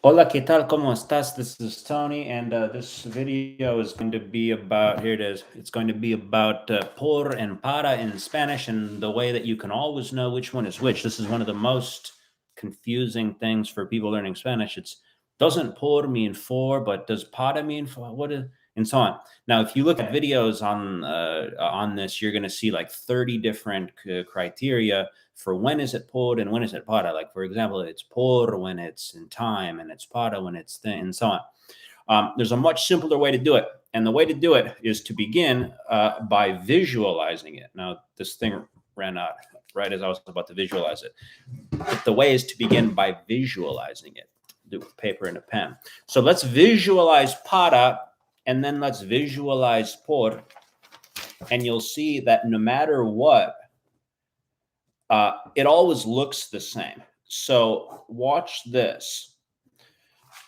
Hola, ¿qué tal? ¿Cómo estás? This is Tony, and this video is going to be about, here it is, it's going to be about por and para in Spanish and the way that you can always know which one is which. This is one of the most confusing things for people learning Spanish. It's doesn't por mean for, but does para mean for? What is, and so on. Now, if you look at videos on this, you're going to see like 30 different criteria for when is it por and when is it para. Like, for example, it's por when it's in time and it's para when it's thin, and so on. There's a much simpler way to do it. And the way to do it is to begin by visualizing it. Now, this thing ran out right as I was about to visualize it. But the way is to begin by visualizing it. Do it with paper and a pen. So let's visualize para, and then let's visualize por. And you'll see that no matter what, it always looks the same. So watch this.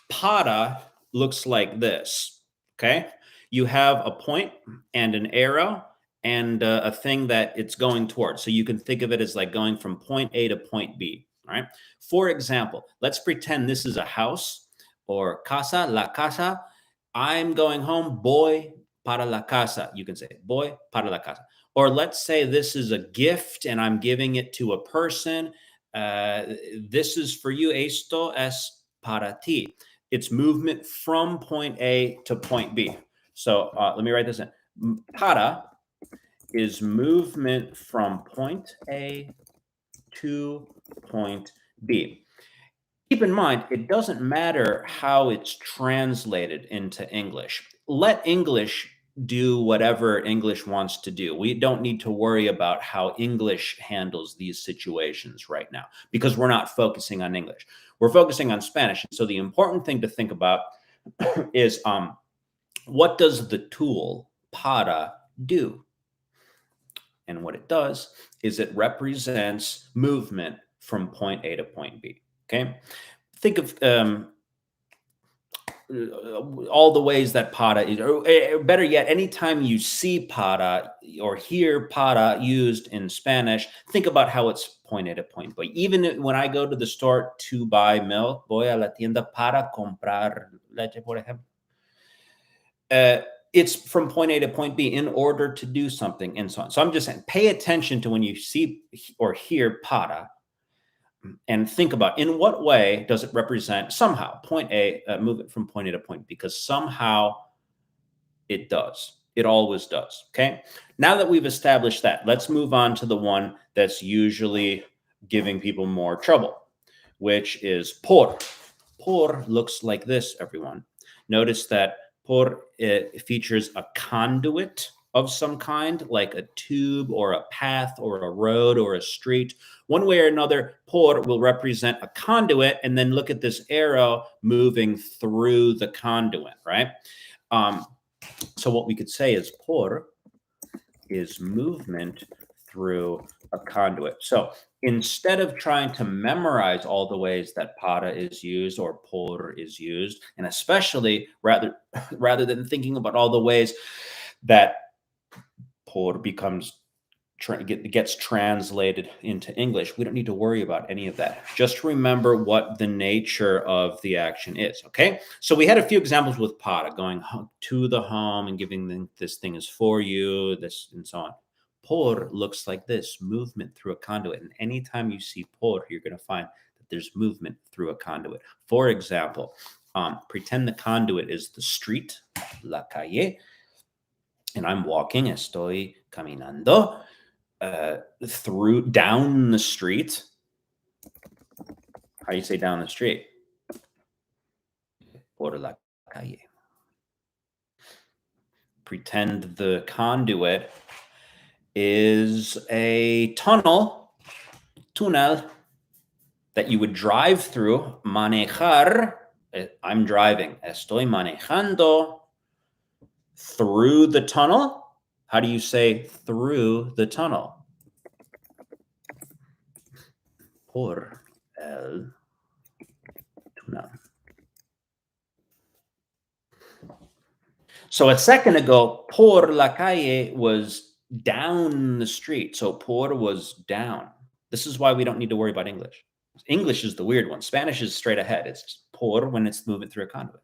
Para looks like this, okay? You have a point and an arrow and a thing that it's going towards. So you can think of it as like going from point A to point B, all right? For example, let's pretend this is a house or casa, la casa. I'm going home, voy para la casa. You can say voy para la casa. Or let's say this is a gift and I'm giving it to a person. This is for you. Esto es para ti. It's movement from point A to point B. So let me write this in. Para is movement from point A to point B. Keep in mind, it doesn't matter how it's translated into English. Let English do whatever English wants to do. We don't need to worry about how English handles these situations right now because we're not focusing on English. We're focusing on Spanish. So the important thing to think about is what does the tool para do? And what it does is it represents movement from point A to point B. Okay, think of all the ways that para is, or better yet, anytime you see para or hear para used in Spanish, think about how it's point A to point B. Even when I go to the store to buy milk, voy a la tienda para comprar leche, por ejemplo. It's from point A to point B in order to do something and so on. So I'm just saying, pay attention to when you see or hear para, and think about in what way does it represent somehow point A, move it from point A to point B, because somehow it does. It always does. Okay. Now that we've established that, let's move on to the one that's usually giving people more trouble, which is por. Por looks like this, everyone. Notice that por features a conduit of some kind, like a tube or a path or a road or a street. One way or another, por will represent a conduit, and then look at this arrow moving through the conduit, right? So what we could say is por is movement through a conduit. So instead of trying to memorize all the ways that para is used or por is used, and especially rather than thinking about all the ways that por gets translated into English, we don't need to worry about any of that. Just remember what the nature of the action is, okay? So we had a few examples with para, going to the home and giving them this thing is for you, this and so on. Por looks like this, movement through a conduit. And anytime you see por, you're going to find that there's movement through a conduit. For example, pretend the conduit is the street, la calle, and I'm walking, estoy caminando down the street. How do you say down the street? Por la calle. Pretend the conduit is a tunnel that you would drive through. Manejar, I'm driving. Estoy manejando through the tunnel. How do you say through the tunnel? Por el túnel. So a second ago, por la calle was down the street. So por was down. This is why we don't need to worry about English. English is the weird one. Spanish is straight ahead. It's por when it's moving through a conduit?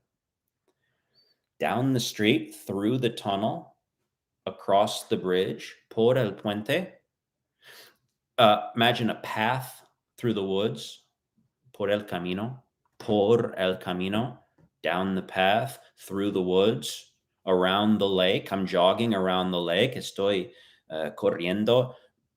Down the street, through the tunnel, across the bridge, por el puente. Imagine a path through the woods, por el camino, down the path, through the woods, around the lake. I'm jogging around the lake. Estoy corriendo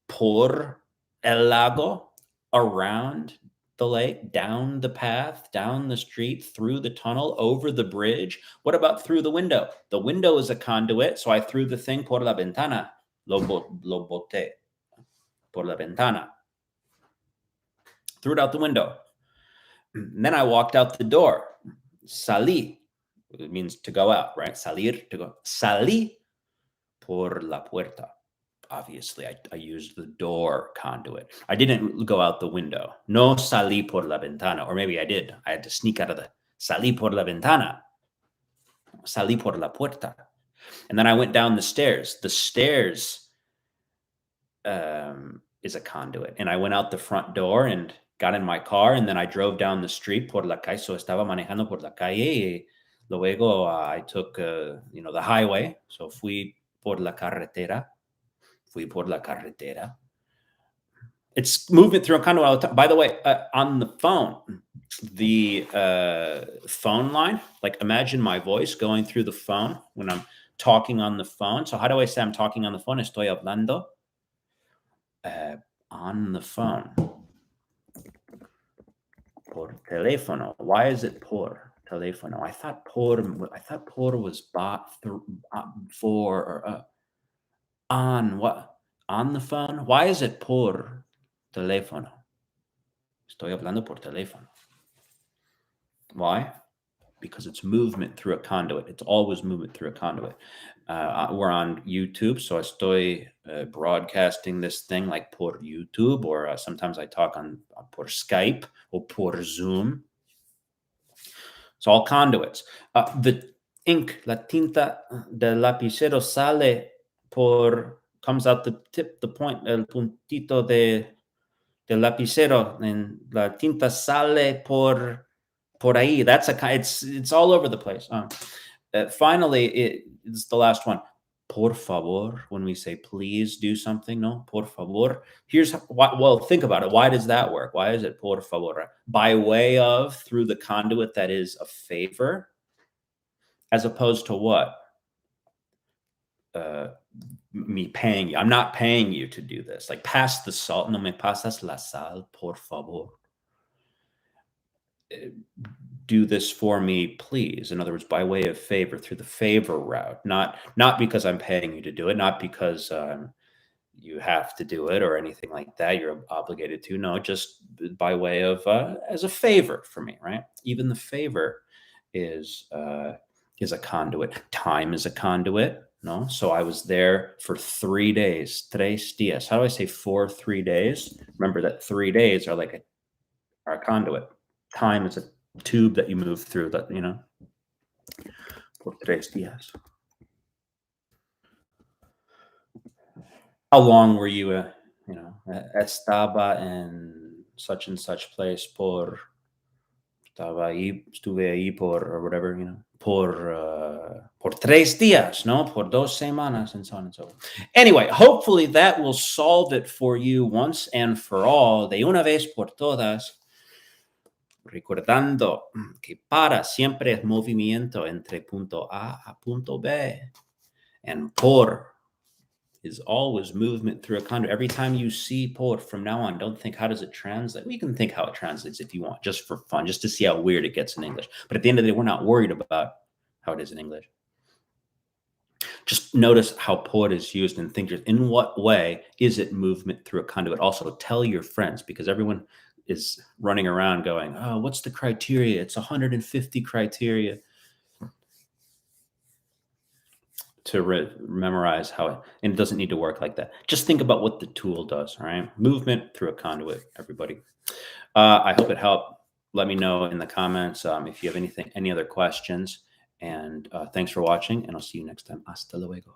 por el lago, around the lake, down the path, down the street, through the tunnel, over the bridge. What about through the window? The window is a conduit, so I threw the thing por la ventana. Lo boté por la ventana. Threw it out the window. And then I walked out the door. Salí. It means to go out, right? Salir, to go. Salí por la puerta. Obviously, I used the door conduit. I didn't go out the window. No salí por la ventana. Or maybe I did. I had to sneak out of the salí por la ventana. Salí por la puerta. And then I went down the stairs. The stairs is a conduit. And I went out the front door and got in my car, and then I drove down the street por la calle. So estaba manejando por la calle. Y luego I took, the highway. So fui por la carretera. It's movement through a conduit all the time. By the way, on the phone, the phone line, like imagine my voice going through the phone when I'm talking on the phone. So how do I say I'm talking on the phone? Estoy hablando on the phone. Por teléfono. Why is it por teléfono? I thought por was for or on what? On the phone? Why is it por teléfono? Estoy hablando por teléfono. Why? Because it's movement through a conduit. It's always movement through a conduit. We're on YouTube, so estoy broadcasting this thing like por YouTube, or sometimes I talk on por Skype or por Zoom. It's all conduits. The ink, la tinta del lapicero sale comes out the tip, the point, el puntito del lapicero, and la tinta sale por ahí. That's it's all over the place. Finally, it's the last one. Por favor, when we say please do something, no, por favor. Here's why. Well, think about it. Why does that work? Why is it por favor? By way of, through the conduit that is a favor, as opposed to what? Me paying you. I'm not paying you to do this. Like, pass the salt. No me pasas la sal, por favor. Do this for me, please. In other words, by way of favor, through the favor route, not because I'm paying you to do it, not because you have to do it or anything like that. You're obligated to. No, just by way of as a favor for me, right? Even the favor is a conduit. Time is a conduit. No, so I was there for 3 days. 3 días. How do I say for 3 days? Remember that 3 days are a conduit. Time is a tube that you move through, that, por 3 días. How long were you, estaba en such and such place estuve ahí por, or whatever, por 3 días, no? Por 2 semanas, and so on and so forth. Anyway, hopefully that will solve it for you once and for all, de una vez por todas. Recordando que para siempre es movimiento entre punto A a punto B. And por is always movement through a conduit. Every time you see por from now on, don't think, how does it translate? We can think how it translates if you want, just for fun, just to see how weird it gets in English. But at the end of the day, we're not worried about how it is in English. Just notice how por is used and think, in what way is it movement through a conduit? Also, tell your friends, because everyone is running around going, oh, what's the criteria? It's 150 criteria to memorize how and it doesn't need to work like that. Just think about what the tool does. All right. Movement through a conduit, everybody. I hope it helped. Let me know in the comments if you have any other questions. And thanks for watching, and I'll see you next time. Hasta luego.